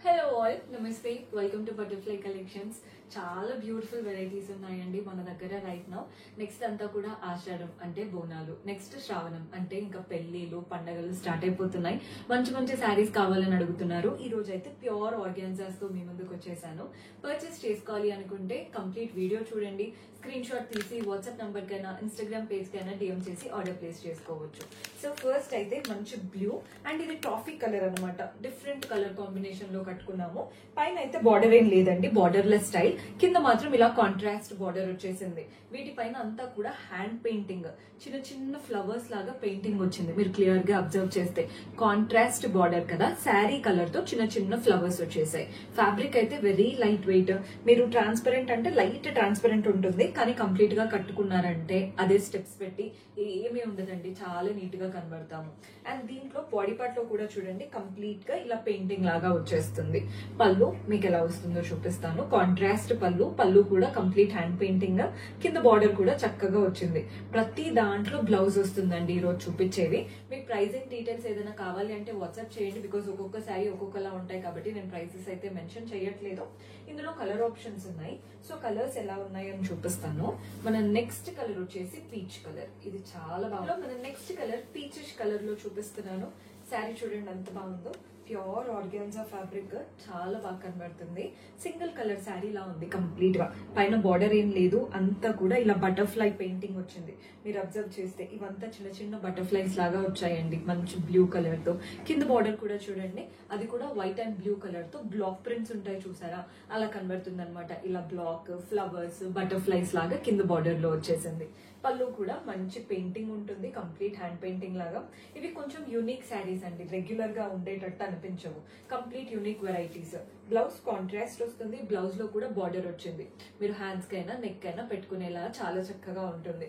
Hello all, నమస్తే. Welcome to butterfly collections. చాలా beautiful varieties ఉన్నాయండి మన దగ్గర రైట్ నౌ. నెక్స్ట్ అంతా కూడా ఆషాఢం అంటే బోనాలు, నెక్స్ట్ శ్రావణం అంటే ఇంకా పెళ్లిలు పండగలు స్టార్ట్ అయిపోతున్నాయి. మంచి మంచి శారీస్ కావాలని అడుగుతున్నారు. ఈ రోజు అయితే ప్యూర్ ఆర్గాన్జాస్ తో మీ ముందుకు వచ్చేసాను. పర్చేస్ చేసుకోవాలి అనుకుంటే కంప్లీట్ వీడియో చూడండి. స్క్రీన్ షాట్ తీసి వాట్సాప్ నంబర్ కైనా ఇన్స్టాగ్రామ్ పేజ్ కైనా డిఎం చేసి ఆర్డర్ ప్లేస్ చేసుకోవచ్చు. సో ఫస్ట్ అయితే మంచి బ్లూ అండ్ ఇది టాఫీ కలర్ అనమాట. డిఫరెంట్ కలర్ కాంబినేషన్ లో కట్టుకున్నాము. పైన అయితే బార్డర్ ఏం లేదండి, బార్డర్లెస్ స్టైల్. కింద మాత్రం ఇలా కాంట్రాస్ట్ బార్డర్ వచ్చేసింది. వీటి పైన అంతా కూడా హ్యాండ్ పెయింటింగ్, చిన్న చిన్న ఫ్లవర్స్ లాగా పెయింటింగ్ వచ్చింది. మీరు క్లియర్ గా అబ్జర్వ్ చేస్తే కాంట్రాస్ట్ బార్డర్ కదా, శారీ కలర్ తో చిన్న చిన్న ఫ్లవర్స్ వచ్చేసాయి. ఫ్యాబ్రిక్ అయితే వెరీ లైట్ వెయిట్. మీరు ట్రాన్స్పరెంట్ అంటే లైట్ ట్రాన్స్పరెంట్ ఉంటుంది, కానీ కంప్లీట్ గా కట్టుకున్నారంటే అదే స్టెప్స్ పెట్టి ఏమీ ఉండదండి, చాలా నీట్ గా కనబడతాము. అండ్ దీంట్లో బాడీ పార్ట్ లో కూడా చూడండి కంప్లీట్ గా ఇలా పెయింటింగ్ లాగా వచ్చేస్తుంది. పళ్ళు మీకు ఎలా వస్తుందో చూపిస్తాను. కాంట్రాస్ట్ పళ్ళు కూడా కంప్లీట్ హ్యాండ్ పెయింటింగ్, కింద బార్డర్ కూడా చక్కగా వచ్చింది. ప్రతి దాంట్లో బ్లౌజ్ వస్తుందండి ఈ రోజు చూపించేవి. మీకు ప్రైజింగ్ డీటెయిల్స్ ఏదైనా కావాలి అంటే వాట్సాప్ చేయండి, బికాస్ ఒక్కొక్క శారీ ఒక్కొక్కలా ఉంటాయి కాబట్టి నేను ప్రైసెస్ అయితే మెన్షన్ చేయట్లేదు. ఇందులో కలర్ ఆప్షన్స్ ఉన్నాయి. సో కలర్స్ ఎలా ఉన్నాయి అని చూపిస్తాను. మన నెక్స్ట్ కలర్ వచ్చేసి పీచ్ కలర్. ఇది చాలా బాగుంది. మన నెక్స్ట్ కలర్ పీచిష్ కలర్ లో చూపిస్తున్నాను. శారీ చూడండి ఎంత బాగుందో. ప్యూర్ ఆర్గాన్జా ఫ్యాబ్రిక్, చాలా బాగా కనబడుతుంది. సింగిల్ కలర్ శారీ లా ఉంది కంప్లీట్ గా. పైన బార్డర్ ఏం లేదు, అంతా కూడా ఇలా బటర్ఫ్లై పెయింటింగ్ వచ్చింది. మీరు అబ్జర్వ్ చేస్తే ఇవంతా చిన్న చిన్న బటర్ఫ్లైస్ లాగా వచ్చాయండి, మంచి బ్లూ కలర్ తో. కింద బార్డర్ కూడా చూడండి, అది కూడా వైట్ అండ్ బ్లూ కలర్ తో బ్లాక్ ప్రింట్స్ ఉంటాయి చూసారా, అలా కనబడుతుంది అనమాట. ఇలా బ్లాక్ ఫ్లవర్స్ బటర్ఫ్లైస్ లాగా కింద బార్డర్ లో వచ్చేసింది. పళ్ళు కూడా మంచి పెయింటింగ్ ఉంటుంది, కంప్లీట్ హ్యాండ్ పెయింటింగ్ లాగా. ఇవి కొంచెం యూనిక్ శారీస్ అండి, రెగ్యులర్ గా ఉండేటట్టు అనిపించవు. Complete unique varieties. Blouse contrast వస్తుంది, బ్లౌజ్ లో కూడా బార్డర్ వచ్చింది. మీరు హ్యాండ్స్ కైనా నెక్ కైనా పెట్టుకునేలా చాలా చక్కగా ఉంటుంది.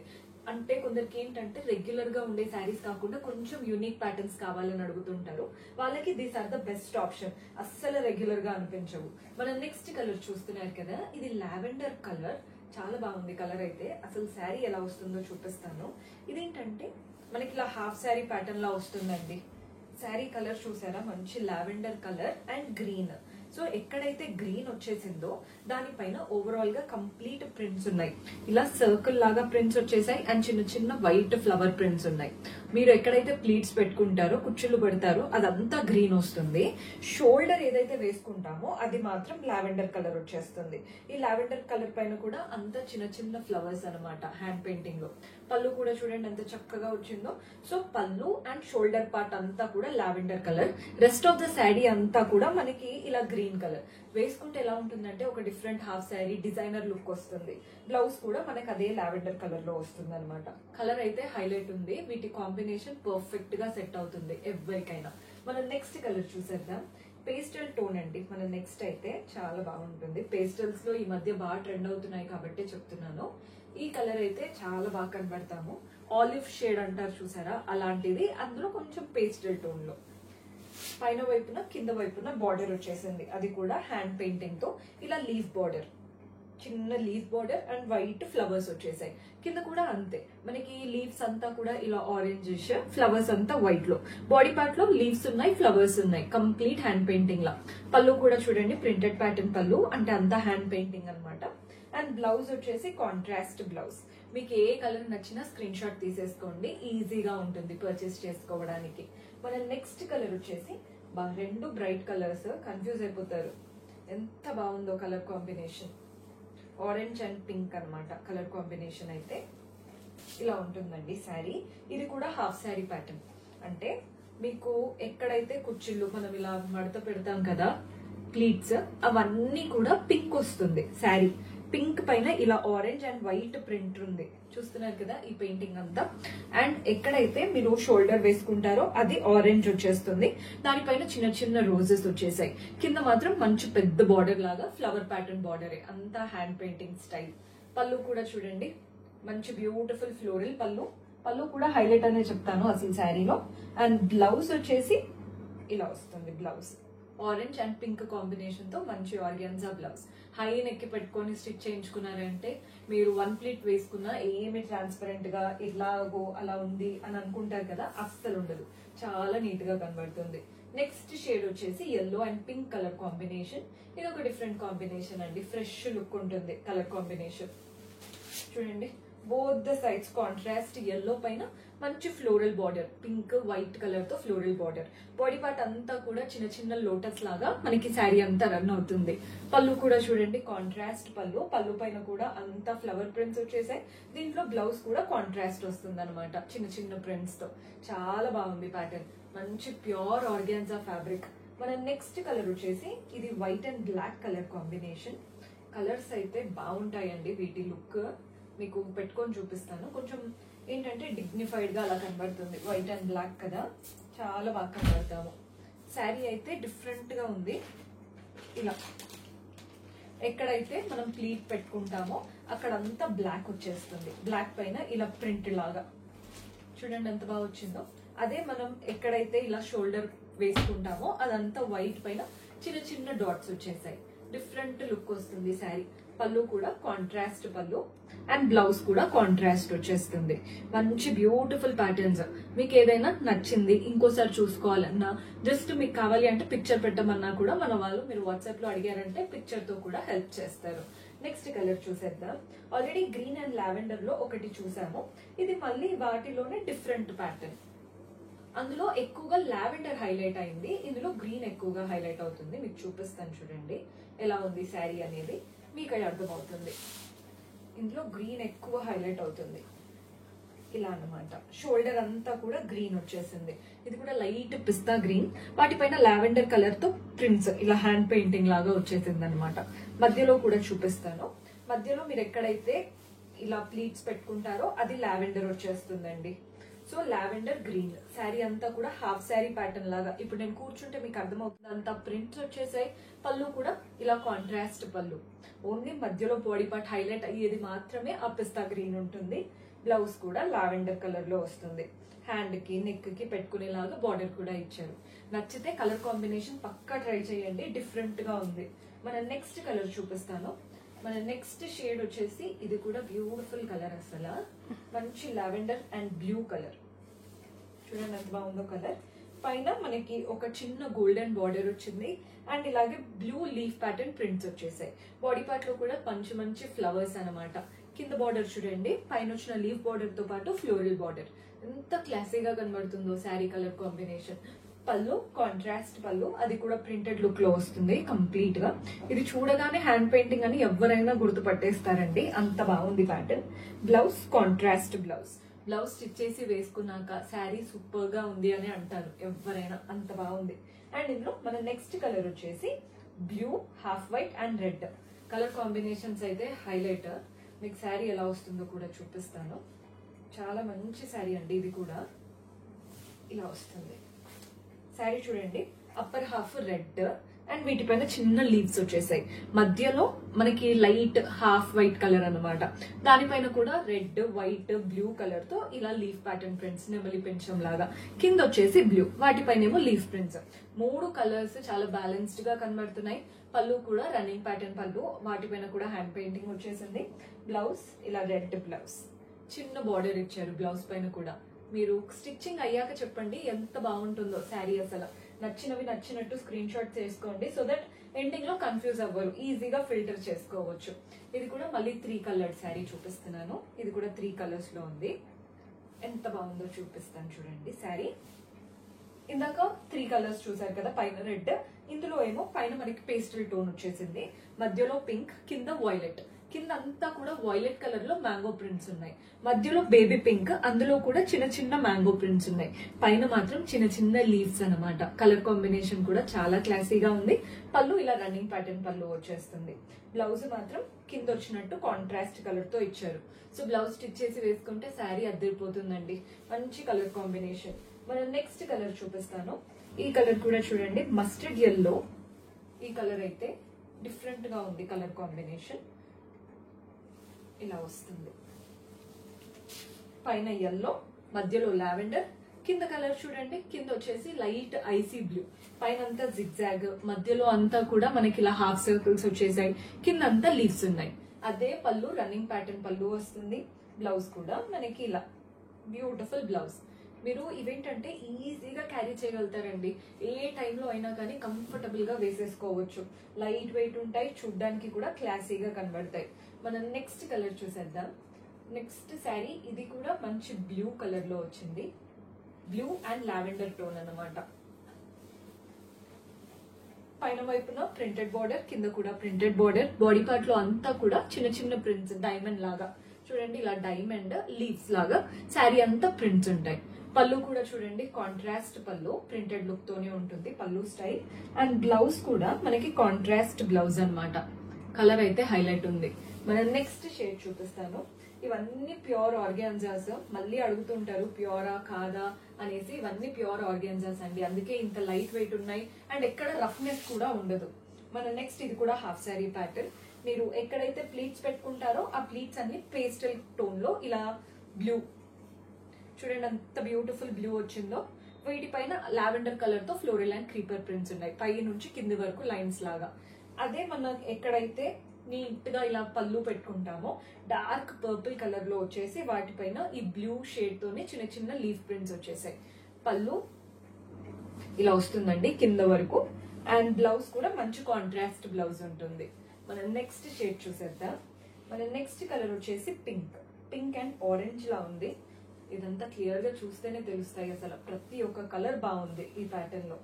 అంటే కొందరికి ఏంటంటే రెగ్యులర్ గా ఉండే శారీస్ కాకుండా కొంచెం యూనిక్ ప్యాటర్న్స్ కావాలని అడుగుతుంటారు. వాళ్ళకి these are the best option. అస్సలు రెగ్యులర్ గా అనిపించవు. మనం నెక్స్ట్ కలర్ చూస్తున్నారు కదా, ఇది లావెండర్ కలర్. చాలా బాగుంది కలర్ అయితే. అసలు శారీ ఎలా వస్తుందో చూపిస్తాను. ఇదేంటంటే మనకి ఇలా హాఫ్ శారీ ప్యాటర్న్ లా వస్తుందండి. శారీ కలర్ చూసారా, మంచి lavender colour and green. So ఎక్కడైతే గ్రీన్ వచ్చేసిందో దానిపైన ఓవరాల్ గా కంప్లీట్ ప్రింట్స్ ఉన్నాయి. ఇలా సర్కిల్ లాగా ప్రింట్స్ వచ్చేసాయి అండ్ చిన్న చిన్న వైట్ ఫ్లవర్ ప్రింట్స్ ఉన్నాయి. మీరు ఎక్కడైతే ప్లీట్స్ పెట్టుకుంటారో, కుచ్చులు పెడతారో అదంతా గ్రీన్ వస్తుంది. షోల్డర్ ఏదైతే వేసుకుంటామో అది మాత్రం లావెండర్ కలర్ వచ్చేస్తుంది. ఈ లావెండర్ కలర్ పైన కూడా అంతా చిన్న చిన్న ఫ్లవర్స్ అనమాట, హ్యాండ్ పెయింటింగ్. పళ్ళు కూడా చూడండి ఎంత చక్కగా వచ్చిందో. సో పళ్ళు అండ్ షోల్డర్ పార్ట్ అంతా కూడా lavender colour. Rest of the sari అంతా కూడా మనకి ఇలా గ్రీన్ కలర్. వేసుకుంటే ఎలా ఉంటుందంటే ఒక different half sari designer look వస్తుంది. బ్లౌజ్ కూడా మనకి అదే లావెండర్ కలర్ లో వస్తుంది అనమాట. కలర్ అయితే హైలైట్ ఉంది. వీటి కాంబినేషన్ పర్ఫెక్ట్ గా సెట్ అవుతుంది ఎవరికైనా. మనం నెక్స్ట్ కలర్ చూసేద్దాం. పేస్టల్ టోన్ అండి. మన నెక్స్ట్ అయితే చాలా బాగుంటుంది. పేస్టల్స్ లో ఈ మధ్య బాగా ట్రెండ్ అవుతున్నాయి కాబట్టి చెప్తున్నాను. ఈ కలర్ అయితే చాలా బాగా కనబడతాము. ఆలివ్ షేడ్ అంటారు చూసారా, అలాంటిది. అందులో కొంచెం పేస్టల్ టోన్ లో పైన వైపున కింద వైపున బార్డర్ వచ్చేసింది. అది కూడా హ్యాండ్ పెయింటింగ్ తో ఇలా లీఫ్ బార్డర్, చిన్న leaf border and white flowers వచ్చేసాయి. కింద కూడా అంతే, మనకి లీవ్స్ అంతా కూడా ఇలా ఆరెంజిష్, ఫ్లవర్స్ అంతా వైట్ లో. బాడీ పార్ట్ లో లీవ్స్ ఉన్నాయి, ఫ్లవర్స్ ఉన్నాయి. కంప్లీట్ హ్యాండ్ పెయింటింగ్ లా. పళ్ళు కూడా చూడండి ప్రింటెడ్ ప్యాటర్న్ పళ్ళు, అంటే అంతా హ్యాండ్ పెయింటింగ్ అనమాట. అండ్ బ్లౌజ్ వచ్చేసి కాంట్రాస్ట్ బ్లౌజ్. మీకు ఏ కలర్ నచ్చినా స్క్రీన్ షాట్ తీసేసుకోండి, ఈజీగా ఉంటుంది పర్చేస్ చేసుకోవడానికి. మన నెక్స్ట్ కలర్ వచ్చేసి రెండు బ్రైట్ కలర్స్, కన్ఫ్యూజ్ అయిపోతారు. ఎంత బాగుందో colour combination. Orange and pink అనమాట కలర్ కాంబినేషన్. అయితే ఇలా ఉంటుందండి శారీ. ఇది కూడా హాఫ్ శారీ ప్యాటర్న్. అంటే మీకు ఎక్కడైతే కుచ్చిళ్ళు మనం ఇలా మడత పెడతాం కదా, ప్లీట్స్, అవన్నీ కూడా పింక్ వస్తుంది శారీ. పింక్ పైన ఇలా ఆరెంజ్ అండ్ వైట్ ప్రింట్ ఉంది, చూస్తున్నారు కదా ఈ పెయింటింగ్ అంతా. అండ్ ఎక్కడైతే మీరు షోల్డర్ వేసుకుంటారో అది ఆరెంజ్ వచ్చేస్తుంది. దానిపైన చిన్న చిన్న రోజెస్ వచ్చేసాయి. కింద మాత్రం మంచి పెద్ద బార్డర్ లాగా ఫ్లవర్ ప్యాటర్న్ బార్డర్, అంతా హ్యాండ్ పెయింటింగ్ స్టైల్. పళ్ళు కూడా చూడండి మంచి బ్యూటిఫుల్ ఫ్లోరల్ పళ్ళు. పళ్ళు కూడా హైలైట్ అనే చెప్తాను అసలు శారీలో. అండ్ బ్లౌజ్ వచ్చేసి ఇలా వస్తుంది. Blouse orange and pink combination తో మంచి ఆర్గాన్జా బ్లౌజ్. హై నెక్ పెట్టుకొని స్టిచ్ చేయించుకున్నారంటే మీరు వన్ ప్లీట్ వేసుకున్నా ఏమి ట్రాన్స్పరెంట్ గా ఇలాగో అలా ఉంది అని అనుకుంటారు కదా, అస్సలు ఉండదు. చాలా నీట్ గా కనబడుతుంది. నెక్స్ట్ షేడ్ వచ్చేసి yellow and pink colour combination. ఇది ఒక డిఫరెంట్ కాంబినేషన్ అండి, ఫ్రెష్ లుక్ ఉంటుంది కలర్ కాంబినేషన్. చూడండి both the sides contrast yellow పైన మంచి floral border, pink white colour తో ఫ్లోరల్ బార్డర్. బాడీ పార్ట్ అంతా కూడా చిన్న చిన్న లోటస్ లాగా మనకి శారీ అంతా రన్ అవుతుంది. పళ్ళు కూడా చూడండి కాంట్రాస్ట్ పళ్ళు, పళ్ళు పైన కూడా అంతా ఫ్లవర్ ప్రింట్స్ వచ్చేసాయి. దీంట్లో బ్లౌజ్ కూడా కాంట్రాస్ట్ వస్తుంది అనమాట, చిన్న చిన్న ప్రింట్స్ తో. చాలా బాగుంది ప్యాటర్న్, మంచి ప్యూర్ ఆర్గాన్జా ఫ్యాబ్రిక్. మన నెక్స్ట్ కలర్ వచ్చేసి ఇది white and black colour combination. Colours అయితే బాగుంటాయండి, వీటి లుక్ మీకు పెట్టుకొని చూపిస్తాను. కొంచెం ఏంటంటే డిగ్నిఫైడ్ గా అలా కనబడుతుంది, వైట్ అండ్ బ్లాక్ కదా, చాలా బాగా కనబడతాము. శారీ అయితే డిఫరెంట్ గా ఉంది. ఇలా ఎక్కడైతే మనం ప్లీట్ పెట్టుకుంటామో అక్కడంతా బ్లాక్ వచ్చేస్తుంది, బ్లాక్ పైన ఇలా ప్రింట్ లాగా చూడండి ఎంత బాగా వచ్చిందో. అదే మనం ఎక్కడైతే ఇలా షోల్డర్ వేసుకుంటామో అదంతా వైట్ పైన చిన్న చిన్న డాట్స్ వచ్చేసాయి. డిఫరెంట్ లుక్ వస్తుంది శారీ. పళ్ళు కూడా కాంట్రాస్ట్ పళ్ళు అండ్ బ్లౌజ్ కూడా కాంట్రాస్ట్ వచ్చేస్తుంది. మంచి బ్యూటిఫుల్ ప్యాటర్న్స్. మీకు ఏదైనా నచ్చింది ఇంకోసారి చూసుకోవాలన్నా, జస్ట్ మీకు కావాలి అంటే పిక్చర్ పెట్టమన్నా కూడా మన వాళ్ళు మీరు వాట్సాప్ లో అడిగారంటే పిక్చర్ తో కూడా హెల్ప్ చేస్తారు. నెక్స్ట్ కలర్ చూసేద్దాం. ఆల్రెడీ గ్రీన్ అండ్ లావెండర్ లో ఒకటి చూసాము, ఇది మళ్ళీ వాటిలోనే డిఫరెంట్ ప్యాటర్న్. అందులో ఎక్కువగా లావెండర్ హైలైట్ అయింది, ఇందులో గ్రీన్ ఎక్కువగా హైలైట్ అవుతుంది. మీకు చూపిస్తాను చూడండి ఎలా ఉంది శారీ అనేది, మీకు అది అర్థమవుతుంది. ఇందులో గ్రీన్ ఎక్కువ హైలైట్ అవుతుంది ఇలా అన్నమాట. షోల్డర్ అంతా కూడా గ్రీన్ వచ్చేసింది. ఇది కూడా లైట్ పిస్తా గ్రీన్, వాటిపైన లావెండర్ కలర్ తో ప్రింట్స్ ఇలా హ్యాండ్ పెయింటింగ్ లాగా వచ్చేసింది అనమాట. మధ్యలో కూడా చూపిస్తాను. మధ్యలో మీరు ఎక్కడైతే ఇలా ప్లీట్స్ పెట్టుకుంటారో అది లావెండర్ వచ్చేస్తుందండి. సో లావెండర్ గ్రీన్ శారీ అంతా కూడా హాఫ్ శారీ ప్యాటర్న్ లాగా. ఇప్పుడు నేను కూర్చుంటే మీకు అర్థమవుతుంది, అంతా ప్రింట్స్ వచ్చేసాయి. పళ్ళు కూడా ఇలా కాంట్రాస్ట్ పళ్ళు. ఓన్లీ మధ్యలో బాడీ పార్ట్ హైలైట్ అయ్యేది మాత్రమే ఆ పిస్తా గ్రీన్ ఉంటుంది. బ్లౌజ్ కూడా లావెండర్ కలర్ లో వస్తుంది. హ్యాండ్ కి నెక్ కి పెట్టుకునేలాగా బార్డర్ కూడా ఇచ్చారు. నచ్చితే కలర్ కాంబినేషన్ పక్కా ట్రై చేయండి, డిఫరెంట్ గా ఉంది. మన నెక్స్ట్ కలర్ చూపిస్తాను. మన నెక్స్ట్ షేడ్ వచ్చేసి ఇది కూడా బ్యూటిఫుల్ కలర్, అసలు మంచి లావెండర్ అండ్ బ్లూ కలర్. చూడండి ఎంత బాగుందో కలర్. పైన మనకి ఒక చిన్న గోల్డెన్ బార్డర్ వచ్చింది అండ్ ఇలాగే బ్లూ లీఫ్ ప్యాటర్న్ ప్రింట్స్ వచ్చేసాయి. బాడీ పార్ట్ లో కూడా మంచి మంచి ఫ్లవర్స్ అనమాట. కింద బార్డర్ చూడండి, పైన వచ్చిన లీఫ్ బార్డర్ తో పాటు ఫ్లోరల్ బార్డర్. ఎంత క్లాసీగా కనబడుతుందో శారీ కలర్ కాంబినేషన్. పళ్ళు కాంట్రాస్ట్ పళ్ళు, అది కూడా ప్రింటెడ్ లుక్ లో వస్తుంది కంప్లీట్ గా. ఇది చూడగానే హ్యాండ్ పెయింటింగ్ అని ఎవరైనా గుర్తుపట్టేస్తారండి, అంత బాగుంది pattern. Blouse contrast blouse. Blouse stitch చేసి వేసుకున్నాక శారీ సూపర్ గా ఉంది అని అంటారు ఎవరైనా, అంత బాగుంది. అండ్ ఇందులో మన నెక్స్ట్ కలర్ వచ్చేసి blue, half white and red colour combinations అయితే హైలైట్. మీకు శారీ ఎలా వస్తుందో కూడా చూపిస్తాను. చాలా మంచి శారీ అండి, ఇది కూడా ఇలా వస్తుంది శారీ. చూడండి అప్పర్ హాఫ్ రెడ్ అండ్ వీటిపైన చిన్న లీవ్స్ వచ్చేసాయి. మధ్యలో మనకి లైట్ హాఫ్ వైట్ కలర్ అన్నమాట. దానిపైన కూడా రెడ్, వైట్, బ్లూ కలర్ తో ఇలా లీఫ్ ప్యాటర్న్ ప్రింట్స్, నెమలి పెంచం లాగా. కింద వచ్చేసి బ్లూ, వాటిపైన ఏమో లీఫ్ ప్రింట్స్. మూడు కలర్స్ చాలా బ్యాలెన్స్డ్ గా కనబడుతున్నాయి. పళ్ళు కూడా రన్నింగ్ ప్యాటర్న్ పళ్ళు, వాటిపైన కూడా హ్యాండ్ పెయింటింగ్ వచ్చేసింది. బ్లౌజ్ ఇలా రెడ్ బ్లౌజ్, చిన్న బార్డర్ ఇచ్చారు బ్లౌజ్ పైన కూడా. మీరు స్టిచ్చింగ్ అయ్యాక చెప్పండి ఎంత బాగుంటుందో శారీ. అసలు నచ్చినవి నచ్చినట్టు స్క్రీన్ షాట్ చేసుకోండి, సో దట్ ఎండింగ్ లో కన్ఫ్యూజ్ అవ్వరు, ఈజీగా ఫిల్టర్ చేసుకోవచ్చు. ఇది కూడా మళ్ళీ 3 కలర్డ్ శారీ చూపిస్తున్నాను. ఇది కూడా 3 కలర్స్ లో ఉంది. ఎంత బాగుందో చూపిస్తాను చూడండి శారీ. ఇందాక 3 కలర్స్ చూసారు కదా, పైన రెడ్, ఇందులో ఏమో పైన మనకి పేస్టల్ టోన్ వచ్చేసింది, మధ్యలో పింక్, కింద వైలెట్. కింద అంతా కూడా వైలెట్ కలర్ లో మ్యాంగో ప్రింట్స్ ఉన్నాయి. మధ్యలో బేబీ పింక్, అందులో కూడా చిన్న చిన్న మ్యాంగో ప్రింట్స్ ఉన్నాయి. పైన మాత్రం చిన్న చిన్న లీవ్స్ అన్నమాట. కలర్ కాంబినేషన్ కూడా చాలా క్లాసీగా ఉంది. పళ్ళు ఇలా రన్నింగ్ ప్యాటర్న్ పళ్ళు వచ్చేస్తుంది. బ్లౌజ్ మాత్రం కింద వచ్చినట్టు కాంట్రాస్ట్ కలర్ తో ఇచ్చారు. సో బ్లౌజ్ స్టిచ్ చేసి వేసుకుంటే శారీ అద్దరిపోతుందండి. మంచి కలర్ కాంబినేషన్. మనం నెక్స్ట్ కలర్ చూపిస్తాను. ఈ కలర్ కూడా చూడండి, మస్టర్డ్ ఎల్లో. ఈ కలర్ అయితే డిఫరెంట్ గా ఉంది కలర్ కాంబినేషన్. ఇలా వస్తుంది. పైన ఎల్లో, మధ్యలో లావెండర్, కింద కలర్ చూడండి, కింద వచ్చేసి లైట్ ఐసీ బ్లూ. పైన అంతా జిగ్జాగ్, మధ్యలో అంతా కూడా మనకి ఇలా హాఫ్ సర్కిల్స్ వచ్చేసాయి. కింద అంతా లీవ్స్ ఉన్నాయి. అదే పళ్ళు రన్నింగ్ ప్యాటర్న్ పళ్ళు వస్తుంది. బ్లౌజ్ కూడా మనకి ఇలా బ్యూటిఫుల్ బ్లౌజ్. మీరు ఇవేంటంటే ఈజీగా క్యారీ చేయగలుగుతారండి. ఏ టైంలో అయినా కానీ కంఫర్టబుల్ గా వేసేసుకోవచ్చు. లైట్ వెయిట్ ఉంటాయి, చూడ్డానికి కూడా క్లాసీగా కనబడతాయి. మనం నెక్స్ట్ కలర్ చూసేద్దాం. నెక్స్ట్ శారీ ఇది కూడా మంచి బ్లూ కలర్ లో వచ్చింది. బ్లూ అండ్ లావెండర్ టోన్ అన్నమాట. పైన వైపున ప్రింటెడ్ బార్డర్, కింద కూడా ప్రింటెడ్ బార్డర్. బాడీ పార్ట్ లో అంతా కూడా చిన్న చిన్న ప్రింట్స్, డైమండ్ లాగా చూడండి, ఇలా డైమండ్ లీవ్స్ లాగా శారీ అంతా ప్రింట్స్ ఉంటాయి. పళ్ళు కూడా చూడండి, కాంట్రాస్ట్ పళ్ళు, ప్రింటెడ్ లుక్ తోనే ఉంటుంది పళ్ళు స్టైల్. అండ్ బ్లౌజ్ కూడా మనకి కాంట్రాస్ట్ బ్లౌజ్ అన్నమాట. కలర్ అయితే హైలైట్ ఉంది. మనం నెక్స్ట్ షేడ్ చూపిస్తాను. ఇవన్నీ ప్యూర్ ఆర్గాన్జాస్. మళ్ళీ అడుగుతుంటారు ప్యూరా కాదా అనేసి. ఇవన్నీ ప్యూర్ ఆర్గాన్జాస్ అండి, అందుకే ఇంత లైట్ వెయిట్ ఉన్నాయి అండ్ ఎక్కడ రఫ్నెస్ కూడా ఉండదు. మన నెక్స్ట్ ఇది కూడా హాఫ్ శారీ ప్యాటర్న్. మీరు ఎక్కడైతే ప్లీట్స్ పెట్టుకుంటారో ఆ ప్లీట్స్ అన్ని పేస్టల్ టోన్ లో ఇలా బ్లూ చూడండి, అంత బ్యూటిఫుల్ బ్లూ వచ్చిందో. వీటిపైన లావెండర్ కలర్ తో ఫ్లోరల్ అండ్ క్రీపర్ ప్రింట్స్ ఉన్నాయి, పై నుంచి కింది వరకు లైన్స్ లాగా. అదే మనం ఎక్కడైతే నీట్ గా ఇలా పళ్ళు పెట్టుకుంటామో డార్క్ పర్పుల్ కలర్ లో వచ్చేసి వాటిపైన ఈ బ్లూ షేడ్ తోనే చిన్న చిన్న లీఫ్ ప్రింట్స్ వచ్చేసాయి. పళ్ళు ఇలా వస్తుందండి కింద వరకు. అండ్ బ్లౌజ్ కూడా మంచి కాంట్రాస్ట్ బ్లౌజ్ ఉంటుంది. మనం నెక్స్ట్ షేడ్ చూసేద్దాం. మన నెక్స్ట్ కలర్ వచ్చేసి పింక్. పింక్ అండ్ ఆరెంజ్ లా ఉంది. ఇదంతా క్లియర్ గా చూస్తేనే తెలుస్తాయి అసలు ప్రతి ఒక్క కలర్ బాగుంది ఈ ప్యాటర్న్ లో.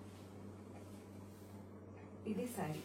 ఇది శారీ.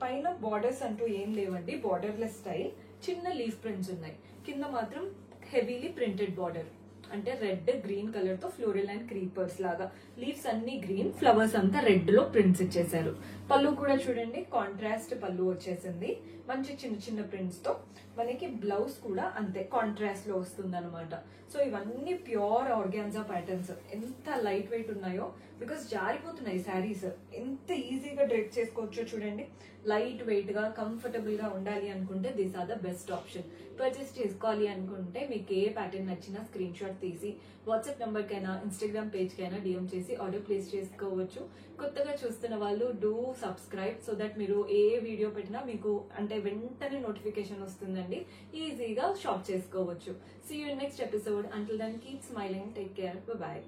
పైన బార్డర్స్ అంటూ ఏం లేవండి, బార్డర్లెస్ స్టైల్. చిన్న లీఫ్ ప్రింట్స్ ఉన్నాయి. కింద మాత్రం హెవీలీ ప్రింటెడ్ బార్డర్, అంటే రెడ్ గ్రీన్ కలర్ తో ఫ్లోరల్ అండ్ క్రీపర్స్ లాగా. లీవ్స్ అన్ని గ్రీన్, ఫ్లవర్స్ అంతా రెడ్ లో ప్రింట్స్ ఇచ్చేసారు. పళ్ళు కూడా చూడండి, కాంట్రాస్ట్ పళ్ళు వచ్చేసింది మంచి చిన్న చిన్న ప్రింట్స్ తో. మనకి బ్లౌజ్ కూడా అంతే కాంట్రాస్ట్ లో వస్తుంది అనమాట. సో ఇవన్నీ ప్యూర్ ఆర్గాన్జా ప్యాటర్న్స్. ఎంత లైట్ వెయిట్ ఉన్నాయో, బికాస్ జారిపోతున్నాయి శారీస్. ఎంత ఈజీగా డ్రెస్ చేసుకోవచ్చో చూడండి. లైట్ వెయిట్ గా కంఫర్టబుల్ గా ఉండాలి అనుకుంటే these are the best option. Purchase చేసుకోవాలి అనుకుంటే మీకు ఏ ప్యాటర్న్ నచ్చినా స్క్రీన్ షాట్ తీసి వాట్సాప్ నంబర్ కైనా ఇన్స్టాగ్రామ్ పేజ్ కైనా డిఎం చేసి ఆర్డర్ ప్లేస్ చేసుకోవచ్చు. కొత్తగా చూస్తున్న వాళ్ళు డూ సబ్స్క్రైబ్, సో దట్ మీరు ఏ వీడియో పెట్టినా మీకు అంటే వెంటనే నోటిఫికేషన్ వస్తుందండి. ఈజీగా షాప్ చేసుకోవచ్చు. See you in next episode. Until then, keep smiling. Take care. Bye bye.